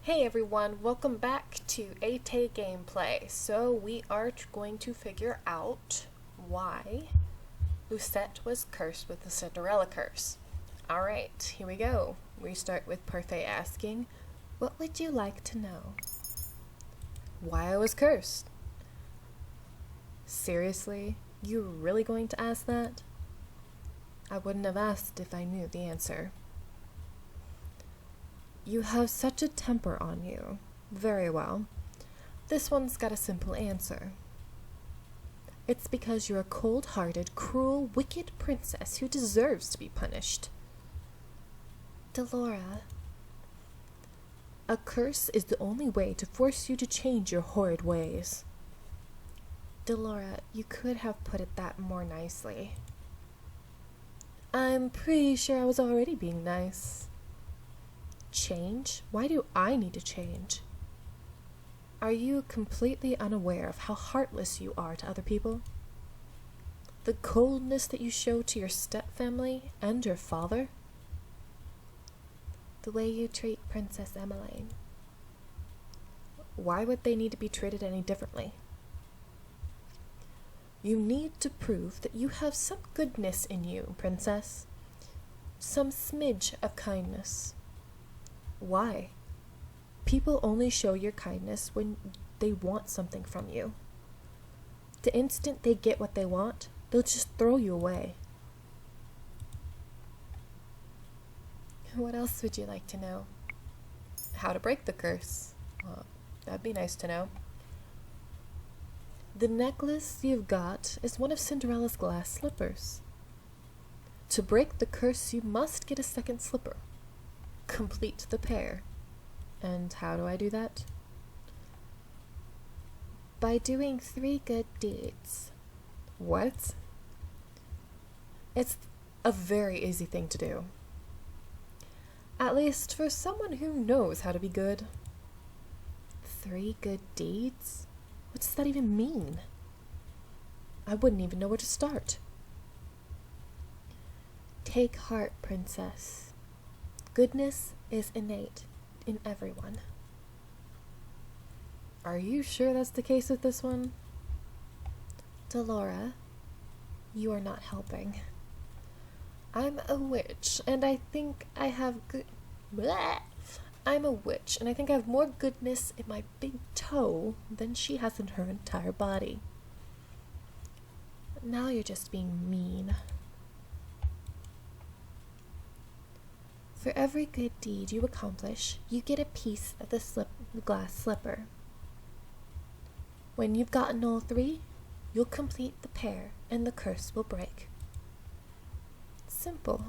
Hey everyone, welcome back to AT Gameplay. So we are going to figure out why Lucette was cursed with the Cinderella curse. Alright, here we go. We start with Parfait asking, what would you like to know? Why I was cursed? Seriously? You really going to ask that? I wouldn't have asked if I knew the answer. You have such a temper on you. Very well. This one's got a simple answer. It's because you're a cold-hearted, cruel, wicked princess who deserves to be punished. Delora, a curse is the only way to force you to change your horrid ways. Delora, you could have put it that more nicely. I'm pretty sure I was already being nice. Change? Why do I need to change? Are you completely unaware of how heartless you are to other people? The coldness that you show to your stepfamily and your father? The way you treat Princess Emmeline. Why would they need to be treated any differently? You need to prove that you have some goodness in you, Princess. Some smidge of kindness. Why? People only show your kindness when they want something from you. The instant they get what they want, they'll just throw you away. What else would you like to know? How to break the curse? Well, that'd be nice to know. The necklace you've got is one of Cinderella's glass slippers. To break the curse, you must get a second slipper. Complete the pair. And how do I do that? By doing 3 good deeds. What? It's a very easy thing to do. At least for someone who knows how to be good. 3 good deeds? What does that even mean? I wouldn't even know where to start. Take heart, Princess. Goodness is innate in everyone. Are you sure that's the case with this one? Delora, you are not helping. I'm a witch, and I think I have I'm a witch, and I think I have more goodness in my big toe than she has in her entire body. Now you're just being mean. For every good deed you accomplish, you get a piece of the glass slipper. When you've gotten all 3, you'll complete the pair and the curse will break. Simple.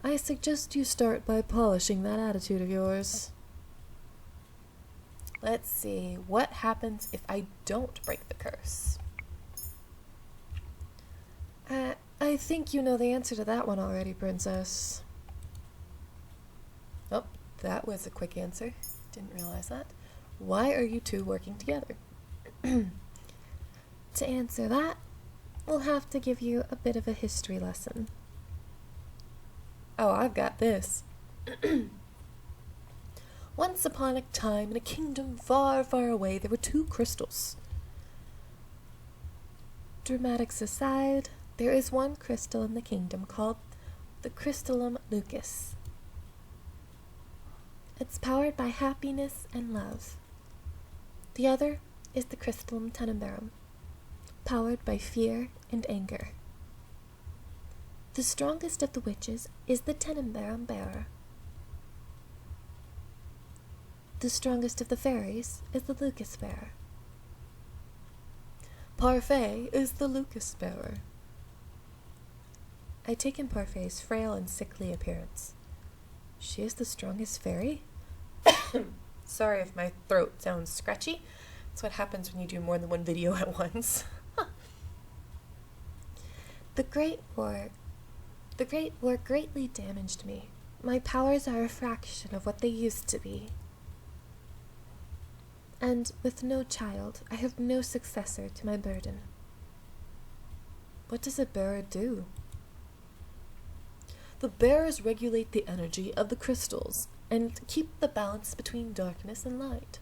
I suggest you start by polishing that attitude of yours. Let's see, what happens if I don't break the curse? I think you know the answer to that one already, Princess. Oh, that was a quick answer. Didn't realize that. Why are you two working together? To answer that, we'll have to give you a bit of a history lesson. Oh, I've got this. Once upon a time, in a kingdom far, far away, there were 2 crystals. Dramatics aside, there is one crystal in the kingdom called the Crystallum Lucus. It's powered by happiness and love. The other is the Crystallum Tenebrarum, powered by fear and anger. The strongest of the witches is the Tenebrarum bearer. The strongest of the fairies is the Lucas bearer. Parfait is the Lucas bearer. I take in Parfait's frail and sickly appearance. She is the strongest fairy? Sorry if my throat sounds scratchy. That's what happens when you do more than one video at once. The Great War greatly damaged me. My powers are a fraction of what they used to be. And with no child, I have no successor to my burden. What does a bearer do? The bearers regulate the energy of the crystals and keep the balance between darkness and light.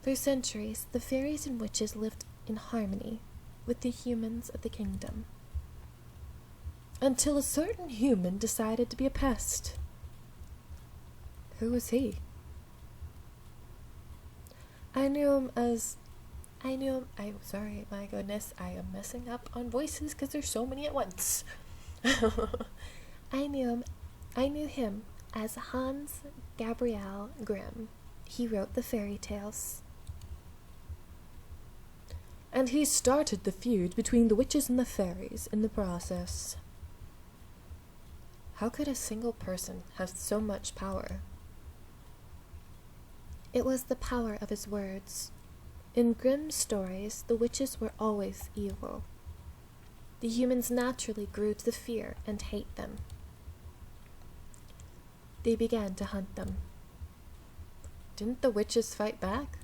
For centuries, the fairies and witches lived in harmony with the humans of the kingdom, until a certain human decided to be a pest. Who was he? Sorry, my goodness, I am messing up on voices because there's so many at once. I knew him as Hans Gabriel Grimm. He wrote the fairy tales. And he started the feud between the witches and the fairies in the process. How could a single person have so much power? It was the power of his words. In Grimm's stories, the witches were always evil. The humans naturally grew to fear and hate them. They began to hunt them. Didn't the witches fight back?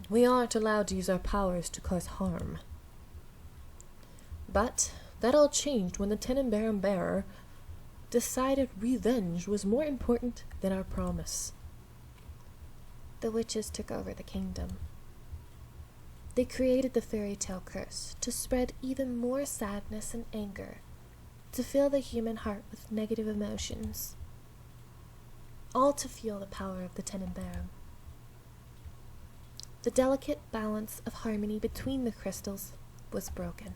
We aren't allowed to use our powers to cause harm. But that all changed when the Tenenbaum bearer decided revenge was more important than our promise. The witches took over the kingdom. They created the fairy tale curse to spread even more sadness and anger, to fill the human heart with negative emotions, all to fuel the power of the Tenenbaum. The delicate balance of harmony between the crystals was broken.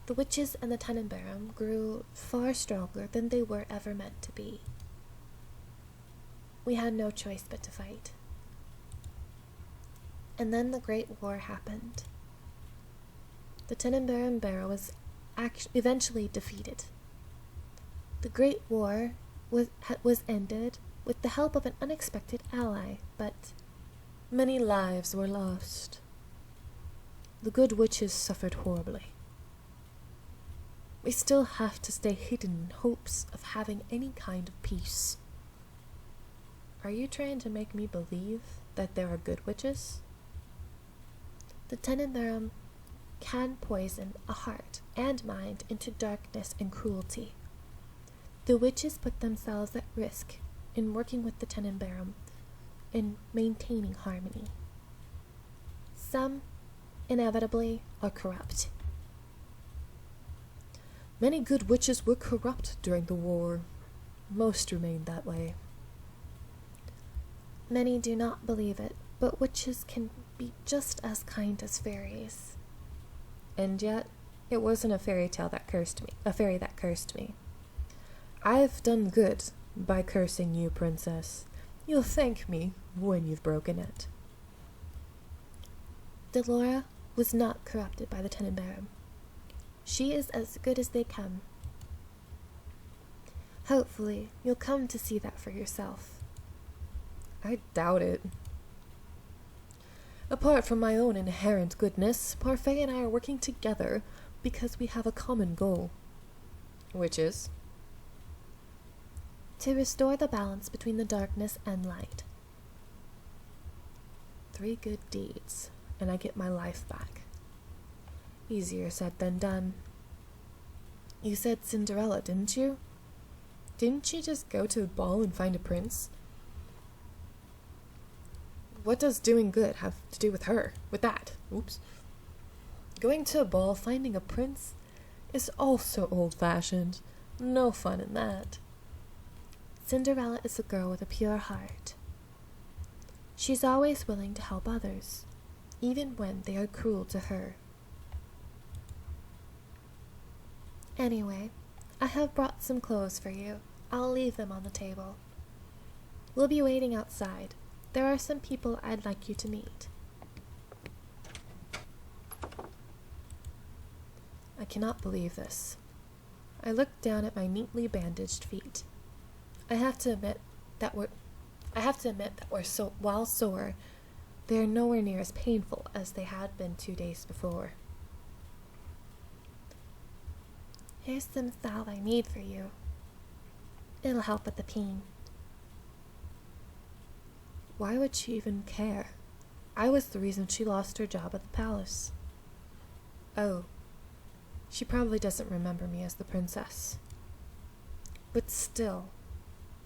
The witches and the Tenenbaum grew far stronger than they were ever meant to be. We had no choice but to fight. And then the Great War happened. The Tenenbaum bearer was eventually defeated. The Great War was ended with the help of an unexpected ally, but many lives were lost. The good witches suffered horribly. We still have to stay hidden in hopes of having any kind of peace. Are you trying to make me believe that there are good witches? The Tenenbaum can poison a heart and mind into darkness and cruelty. The witches put themselves at risk in working with the Tenenbaum in maintaining harmony. Some, inevitably, are corrupt. Many good witches were corrupt during the war. Most remained that way. Many do not believe it, but witches can be just as kind as fairies. And yet, it wasn't a fairy that cursed me. I've done good by cursing you, princess. You'll thank me when you've broken it. Delora was not corrupted by the Tenenbaum. She is as good as they come. Hopefully, you'll come to see that for yourself. I doubt it. Apart from my own inherent goodness, Parfait and I are working together because we have a common goal. Which is? To restore the balance between the darkness and light. 3 good deeds, and I get my life back. Easier said than done. You said Cinderella, didn't you? Didn't she just go to a ball and find a prince? What does doing good have to do with her? With that? Oops. Going to a ball, finding a prince, is also old-fashioned. No fun in that. Cinderella is a girl with a pure heart. She's always willing to help others, even when they are cruel to her. Anyway, I have brought some clothes for you. I'll leave them on the table. We'll be waiting outside. There are some people I'd like you to meet. I cannot believe this. I looked down at my neatly bandaged feet. I have to admit that while sore, they are nowhere near as painful as they had been 2 days before. Here's some salve I made for you. It'll help with the pain. Why would she even care? I was the reason she lost her job at the palace. Oh, she probably doesn't remember me as the princess. But still,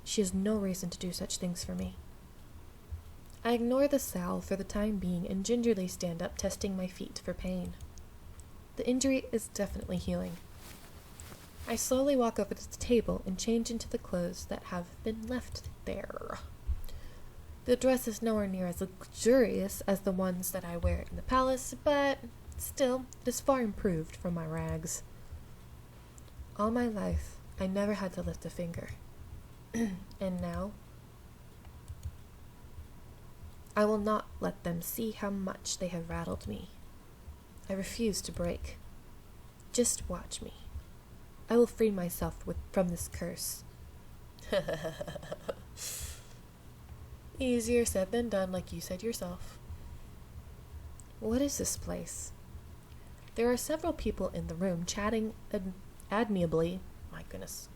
she has no reason to do such things for me. I ignore the salve for the time being and gingerly stand up, testing my feet for pain. The injury is definitely healing. I slowly walk over to the table and change into the clothes that have been left there. The dress is nowhere near as luxurious as the ones that I wear in the palace, but still, it is far improved from my rags. All my life, I never had to lift a finger. And now, I will not let them see how much they have rattled me. I refuse to break. Just watch me. I will free myself from this curse. Easier said than done, like you said yourself. What is this place? There are several people in the room chatting admirably, my goodness,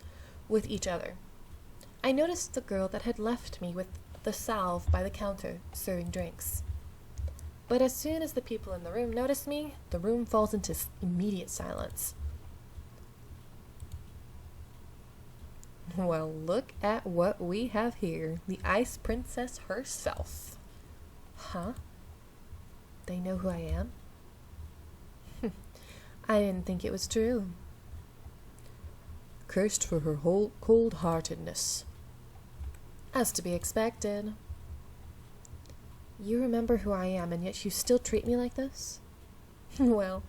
with each other. I noticed the girl that had left me with the salve by the counter, serving drinks. But as soon as the people in the room notice me, the room falls into immediate silence. Well, look at what we have here. The Ice Princess herself. Huh? They know who I am? I didn't think it was true. Cursed for her whole cold-heartedness. As to be expected. You remember who I am, and yet you still treat me like this? Well,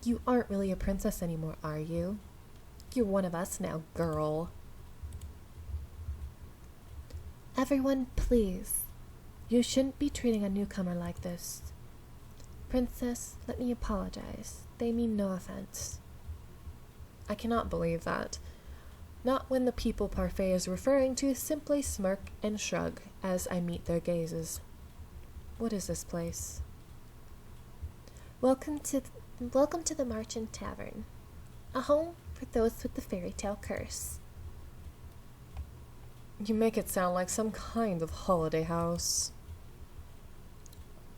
you aren't really a princess anymore, are you? You're one of us now, girl. Everyone, please. You shouldn't be treating a newcomer like this. Princess, let me apologize. They mean no offense. I cannot believe that. Not when the people Parfait is referring to simply smirk and shrug as I meet their gazes. What is this place? Welcome to the Marchant Tavern, a home for those with the fairy tale curse. You make it sound like some kind of holiday house.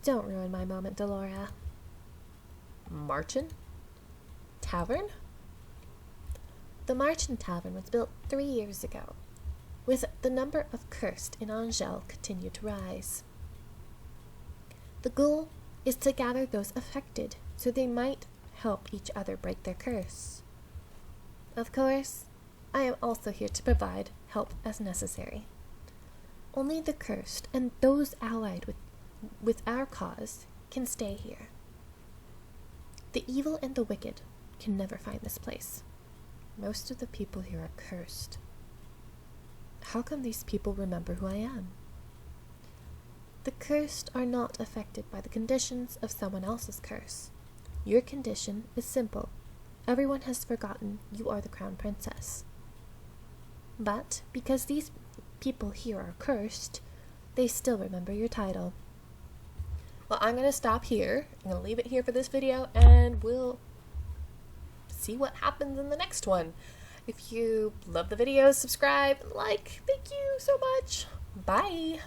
Don't ruin my moment, Delora. Marchant Tavern? The Marchant Tavern was built 3 years ago, with the number of cursed in Angel continue to rise. The goal is to gather those affected so they might help each other break their curse. Of course, I am also here to provide help as necessary. Only the cursed and those allied with our cause can stay here. The evil and the wicked can never find this place. Most of the people here are cursed. How come these people remember who I am? The cursed are not affected by the conditions of someone else's curse. Your condition is simple. Everyone has forgotten you are the crown princess. But because these people here are cursed, they still remember your title. Well, I'm going to stop here. I'm going to leave it here for this video, and we'll see what happens in the next one. If you love the video, subscribe, like. Thank you so much. Bye.